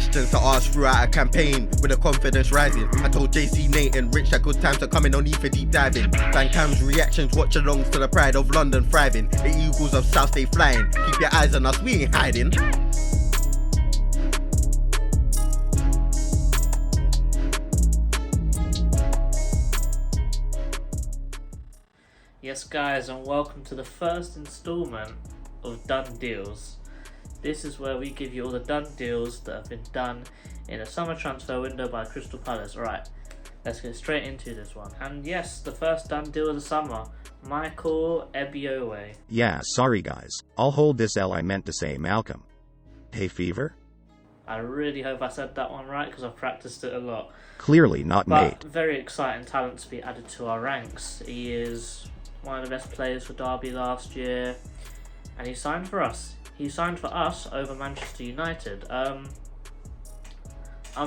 questions to ask throughout a campaign with the confidence rising. I told JC, Nate and Rich that good times are coming, no need for deep diving. Van Cam's reactions, watch alongs to the pride of London thriving. The Eagles of South stay flying, keep your eyes on us, we ain't hiding. Yes guys, and welcome to the first installment of Done Deals. This is where we give you all the done deals that have been done in a summer transfer window by Crystal Palace. Right, let's get straight into this one. And yes, the first done deal of the summer, Michael Ebiowei. Yeah, sorry guys. I'll hold this L. I meant to say Malcolm. Hay fever? I really hope I said that one right because I've practiced it a lot. Clearly not But made. very exciting talent to be added to our ranks. He is one of the best players for Derby last year, and he signed for us. He signed for us over Manchester United. I'm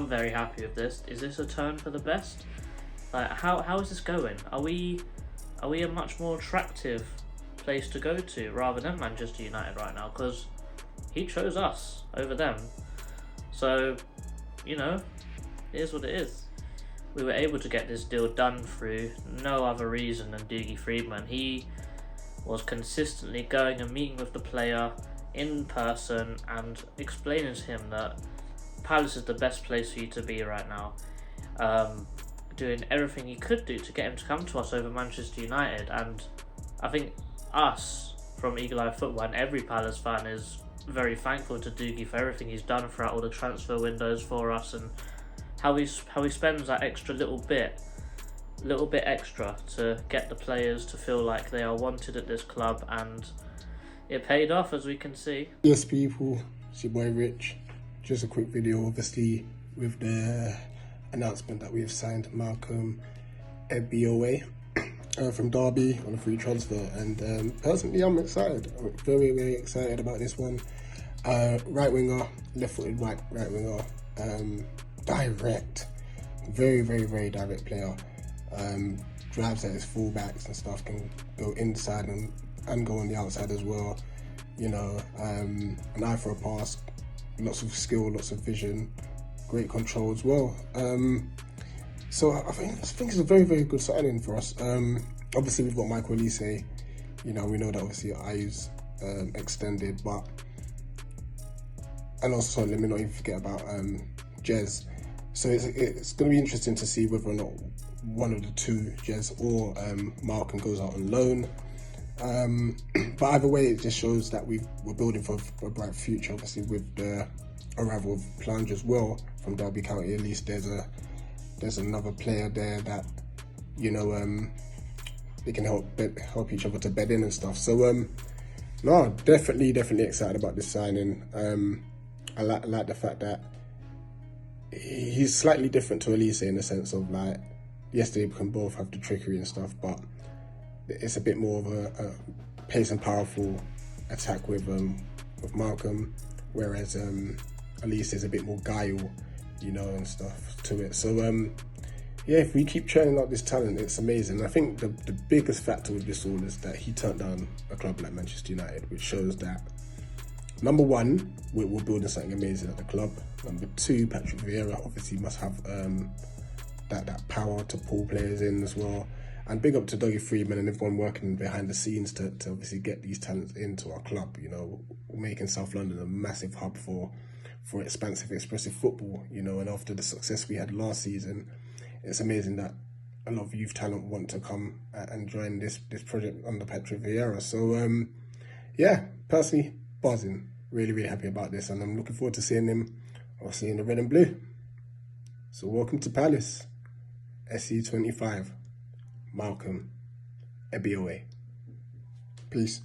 very happy with this. Is this a turn for the best? Like, how is this going? Are we a much more attractive place to go to rather than Manchester United right now? Because he chose us over them. So, you know, it is what it is. We were able to get this deal done through no other reason than Dougie Freedman. He was consistently going and meeting with the player in person and explaining to him that Palace is the best place for you to be right now. Doing everything he could do to get him to come to us over Manchester United. And I think us from Eagle Eye Football and every Palace fan is very thankful to Dougie for everything he's done throughout all the transfer windows for us, and how he spends that extra little bit extra to get the players to feel like they are wanted at this club, and it paid off, as we can see. Yes, people, it's your boy Rich. Just a quick video, obviously, with the announcement that we've signed Malcolm Ebiowei from Derby on a free transfer, and personally, I'm excited. I'm very, very excited about this one. Right winger, left-footed right winger. Direct, very, very, very direct player. Drives at his fullbacks and stuff, can go inside and go on the outside as well. You know, an eye for a pass, lots of skill, lots of vision, great control as well. So I think it's a very, very good signing for us. Obviously we've got Michael Ebiowei. You know, we know that obviously Ayu's extended, and also let me not even forget about Jez. So it's going to be interesting to see whether or not one of the two, Jez or Malcolm, goes out on loan. But either way, it just shows that we're building for a bright future. Obviously, with the arrival of Plange as well from Derby County, at least there's another player there that, you know, they can help each other to bed in and stuff. So no, definitely excited about this signing. I like the fact that he's slightly different to Elise in the sense of, like, yes, they can both have the trickery and stuff, but it's a bit more of a pace and powerful attack with Malcolm, whereas Elise is a bit more guile, you know, and stuff to it. So yeah, if we keep churning out this talent, it's amazing. I think the biggest factor with this all is that he turned down a club like Manchester United, which shows that, number one, we're building something amazing at the club. Number two, Patrick Vieira obviously must have that power to pull players in as well. And big up to Dougie Freedman and everyone working behind the scenes to obviously get these talents into our club. You know, making South London a massive hub for expansive, expressive football. You know, and after the success we had last season, it's amazing that a lot of youth talent want to come and join this project under Patrick Vieira. So yeah, personally, buzzing, really happy about this, and I'm looking forward to seeing him, obviously, in the red and blue. So welcome to Palace, SE25, Malcolm Ebiowei. Peace.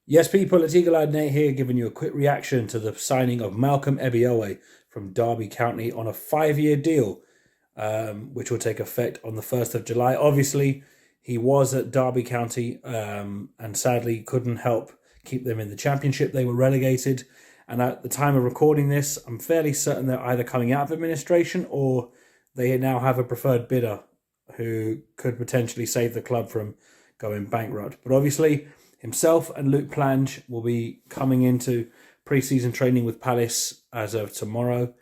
Yes, people, it's Eagle-Eyed Nate here, giving you a quick reaction to the signing of Malcolm Ebiowei from Derby County on a 5-year deal, which will take effect on the 1st of July. Obviously, he was at Derby County and sadly couldn't help keep them in the Championship. They were relegated, and at the time of recording this, I'm fairly certain they're either coming out of administration or they now have a preferred bidder who could potentially save the club from going bankrupt. But obviously, himself and Luke Plange will be coming into pre-season training with Palace as of tomorrow.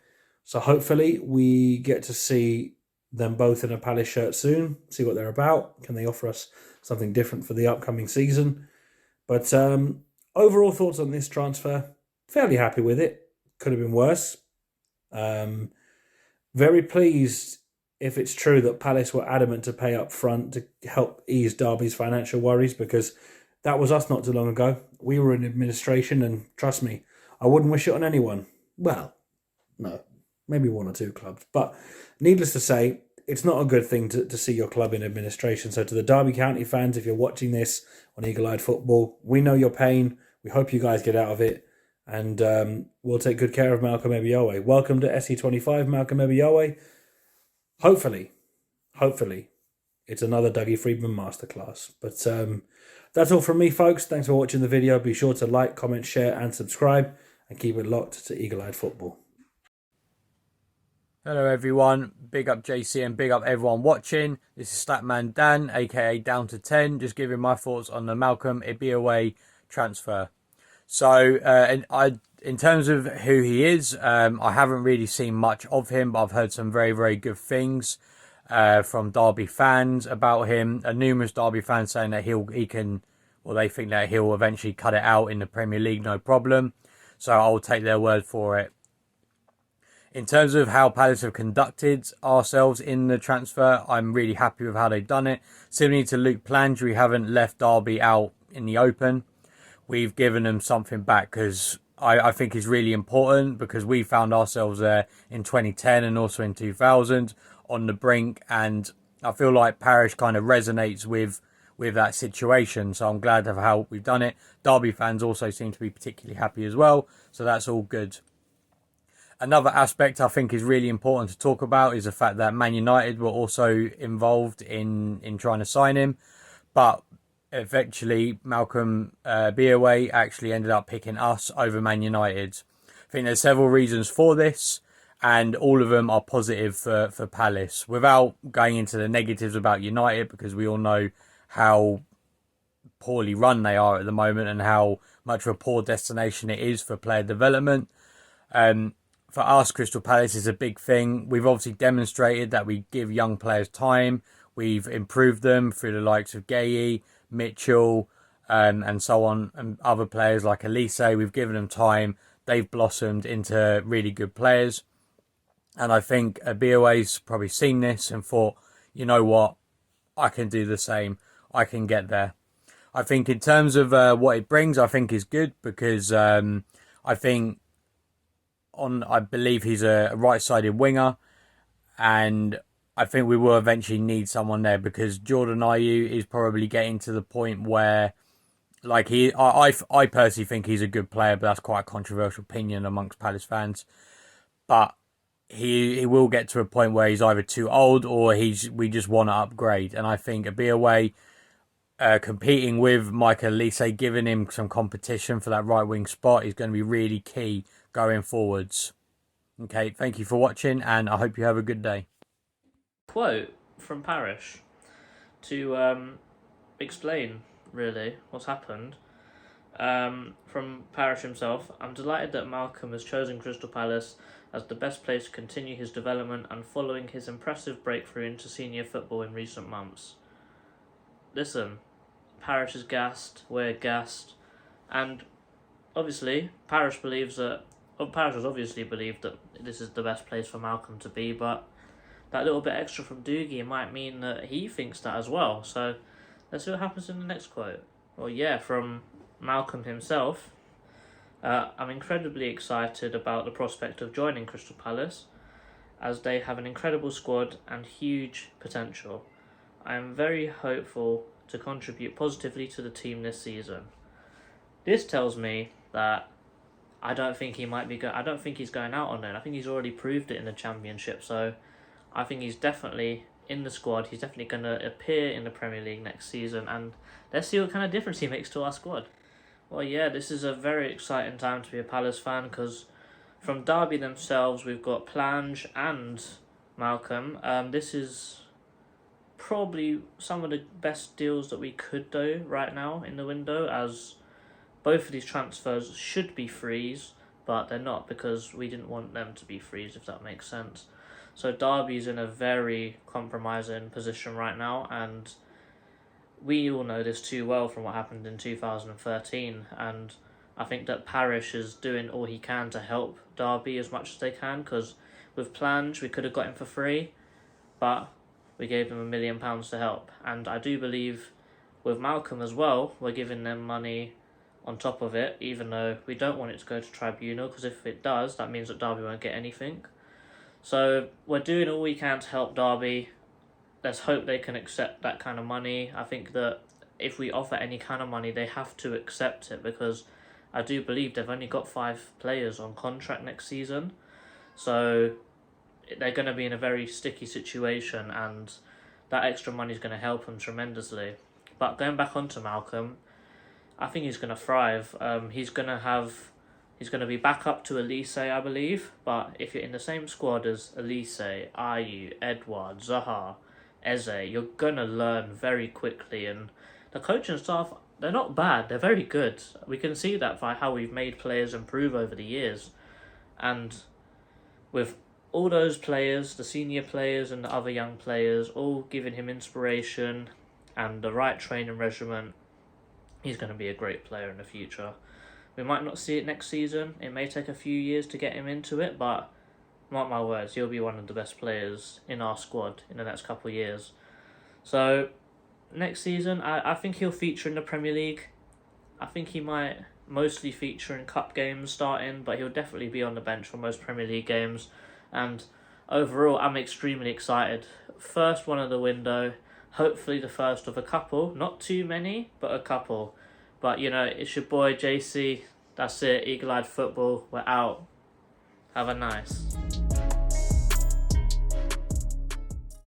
So hopefully we get to see them both in a Palace shirt soon, see what they're about. Can they offer us something different for the upcoming season? But overall thoughts on this transfer, fairly happy with it. Could have been worse. Very pleased if it's true that Palace were adamant to pay up front to help ease Derby's financial worries, because that was us not too long ago. We were in administration, and trust me, I wouldn't wish it on anyone. Well, no, maybe one or two clubs. But needless to say, it's not a good thing to see your club in administration. So to the Derby County fans, if you're watching this on Eagle-Eyed Football, we know your pain. We hope you guys get out of it. And we'll take good care of Malcolm Ebiowei. Welcome to SE25, Malcolm Ebiowei. Hopefully, it's another Dougie Friedman masterclass. But that's all from me, folks. Thanks for watching the video. Be sure to like, comment, share, and subscribe. And keep it locked to Eagle-Eyed Football. Hello everyone, big up JC and big up everyone watching. This is Statman Dan, aka Down to 10, just giving my thoughts on the Malcolm Ebiowei transfer. So, in terms of who he is, I haven't really seen much of him, but I've heard some very, very good things from Derby fans about him. Numerous Derby fans saying that they think that he'll eventually cut it out in the Premier League, no problem. So I'll take their word for it. In terms of how Palace have conducted ourselves in the transfer, I'm really happy with how they've done it. Similarly to Luke Plange, we haven't left Derby out in the open. We've given them something back, because I think it's really important, because we found ourselves there in 2010 and also in 2000 on the brink, and I feel like Parish kind of resonates with that situation, so I'm glad of how we've done it. Derby fans also seem to be particularly happy as well, so that's all good. Another aspect I think is really important to talk about is the fact that Man United were also involved in trying to sign him. But eventually, Malcolm Ebiowei actually ended up picking us over Man United. I think there's several reasons for this, and all of them are positive for Palace. Without going into the negatives about United, because we all know how poorly run they are at the moment and how much of a poor destination it is for player development. For us, Crystal Palace is a big thing. We've obviously demonstrated that we give young players time. We've improved them through the likes of Gay, Mitchell, and so on, and other players like Elise. We've given them time. They've blossomed into really good players. And I think Ebiowei's probably seen this and thought, you know what, I can do the same. I can get there. I think in terms of what it brings, I think is good, because I believe he's a right-sided winger, and I think we will eventually need someone there, because Jordan Ayew is probably getting to the point where, like, I personally think he's a good player, but that's quite a controversial opinion amongst Palace fans. But he will get to a point where he's either too old or we just want to upgrade. And I think Ebiowei competing with Michael Elise, giving him some competition for that right wing spot, is going to be really key going forwards. Okay, thank you for watching, and I hope you have a good day. Quote from Parish to explain really what's happened. From Parish himself: I'm delighted that Malcolm has chosen Crystal Palace as the best place to continue his development and following his impressive breakthrough into senior football in recent months. Listen, Parish is gassed, we're gassed, and obviously Parish has obviously believed that this is the best place for Malcolm to be, but that little bit extra from Doogie might mean that he thinks that as well. So let's see what happens in the next quote. Well, yeah, from Malcolm himself: I'm incredibly excited about the prospect of joining Crystal Palace, as they have an incredible squad and huge potential. I am very hopeful to contribute positively to the team this season. This tells me that I don't think he's going out on loan. I think he's already proved it in the Championship. So I think he's definitely in the squad. He's definitely going to appear in the Premier League next season, and let's see what kind of difference he makes to our squad. Well, yeah, this is a very exciting time to be a Palace fan, because from Derby themselves, we've got Plange and Malcolm. This is probably some of the best deals that we could do right now in the window, as both of these transfers should be frees. but they're not because we didn't want them to be frees, if that makes sense. So Derby's in a very compromising position right now, and we all know this too well from what happened in 2013, and I think that Parish is doing all he can to help Derby as much as they can, because with Plange we could have got him for free, but we gave them £1 million to help. And I do believe with Malcolm as well, we're giving them money on top of it, even though we don't want it to go to tribunal, because if it does, that means that Derby won't get anything. So we're doing all we can to help Derby. Let's hope they can accept that kind of money. I think that if we offer any kind of money, they have to accept it, because I do believe they've only got 5 players on contract next season. So they're going to be in a very sticky situation, and that extra money is going to help them tremendously. But going back onto Malcolm, I think he's going to thrive. He's going to be back up to Elise, I believe. But if you're in the same squad as Elise, Ayew, Edouard, Zaha, Eze, you're going to learn very quickly. And the coaching staff, they're not bad. They're very good. We can see that by how we've made players improve over the years. And with all those players, the senior players and the other young players, all giving him inspiration and the right training regimen, he's going to be a great player in the future. We might not see it next season. It may take a few years to get him into it, but mark my words, he'll be one of the best players in our squad in the next couple of years. So next season, I think he'll feature in the Premier League. I think he might mostly feature in cup games starting, but he'll definitely be on the bench for most Premier League games. And overall, I'm extremely excited. First one of the window, hopefully the first of a couple. Not too many, but a couple. But, you know, it's your boy JC. That's it, Eagle Eyed Football. We're out. Have a nice.